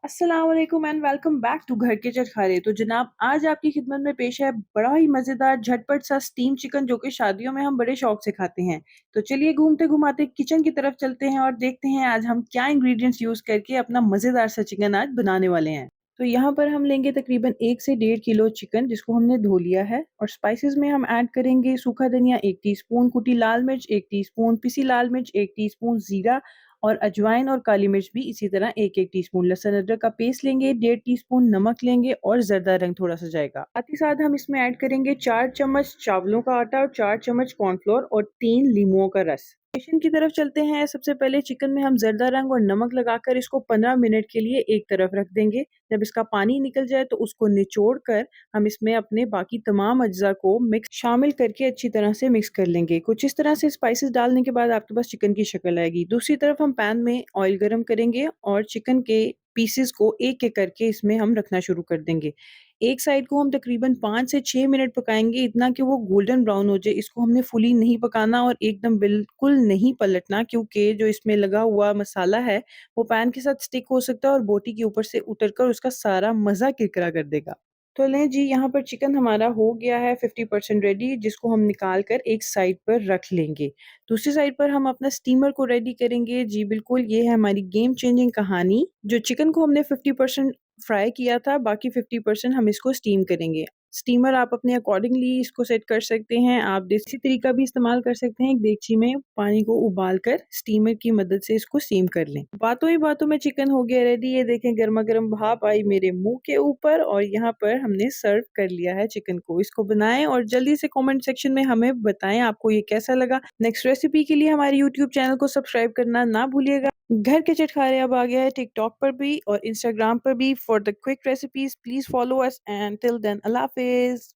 अस्सलाम वालेकुम and welcome back to घर के चटखारे। तो जनाब आज आपकी खिदमत में पेश है बड़ा ही मज़ेदार झटपट सा स्टीम चिकन जो कि शादियों में हम बड़े शौक से खाते हैं। तो चलिए घूमते घुमाते किचन की तरफ चलते हैं और देखते हैं आज हम क्या इंग्रेडिएंट्स यूज़ करके अपना मज़ेदार सा चिकन आज बनाने वाले हैं। तो यहाँ पर हम लेंगे तकरीबन 1 से 1.5 किलो चिकन जिसको हमने धो लिया है और स्पाइसेस में हम ऐड करेंगे सूखा धनिया 1 टीस्पून, कुटी लाल मिर्च 1 टीस्पून, पिसी लाल मिर्च 1 टीस्पून, जीरा और अजवाइन और काली मिर्च भी इसी तरह 1-1 टीस्पून, लहसुन अदरक का पेस्ट लेंगे, 1.5 टीस्पून नमक लेंगे और ज़रदा रंग थोड़ा-सा जाएगा। साथ ही साथ हम इसमें ऐड करेंगे 4 चम्मच चावलों का आटा और 4 चम्मच कॉर्नफ्लोर और 3 लीमुओं का रस। प्रिपरेशन की तरफ चलते हैं। सबसे पहले चिकन में हम ज़रदा रंग और नमक लगाकर इसको 15 मिनट के लिए एक तरफ रख देंगे। जब इसका पानी निकल जाए तो उसको निचोड़ कर हम इसमें अपने बाकी तमाम अज्जा को मिक्स शामिल करके अच्छी तरह से मिक्स कर लेंगे। कुछ इस तरह से स्पाइसेस डालने के बाद आपके पास चिकन की शक्ल आएगी। दूसरी तरफ हम पैन में ऑयल गरम करेंगे और चिकन के पीसेस को एक-एक करके इसमें हम रखना शुरू कर देंगे। एक साइड को हम तकरीबन 5 से 6 मिनट पकाएँगे, इतना कि वो गोल्डन ब्राउन हो जाए। इसको हमने फुली नहीं पकाना और एकदम बिल्कुल नहीं पलटना, क्योंकि जो इसमें लगा हुआ मसाला है, वो पैन के साथ स्टिक हो सकता है और बोटी के ऊपर से उतरकर उसका सारा मज़ा किरकिरा कर देगा। तो लें जी, यहाँ पर चिकन हमारा हो गया है 50% रेडी, जिसको हम निकाल कर एक साइड पर रख लेंगे। दूसरी साइड पर हम अपना स्टीमर को रेडी करेंगे। जी बिल्कुल, ये है हमारी गेम चेंजिंग कहानी। जो चिकन को हमने 50% फ्राई किया था, बाकी 50% हम इसको स्टीम करेंगे। स्टीमर आप अपने अकॉर्डिंगली इसको सेट कर सकते हैं। आप देसी तरीका भी इस्तेमाल कर सकते हैं। एक देगची में पानी को उबाल कर स्टीमर की मदद से इसको स्टीम कर लें। बातों ही बातों में चिकन हो गया रेडी। ये देखें, गरमा-गरम भाप आई मेरे मुँह के ऊपर और यहाँ पर हमने सर्व कर लिया है चिकन को। इसको बनाएँ और जल्दी से कमेंट सेक्शन में हमें बताएँ आपको ये कैसा लगा। नेक्स्ट रेसिपी के लिए हमारे यूट्यूब चैनल को सब्सक्राइब करना ना भूलिएगा। घर के चटखारे अब आ गया है टिकटॉक पर भी और इंस्टाग्राम पर भी। For the quick recipes please follow us and till then अल्लाह हाफिज।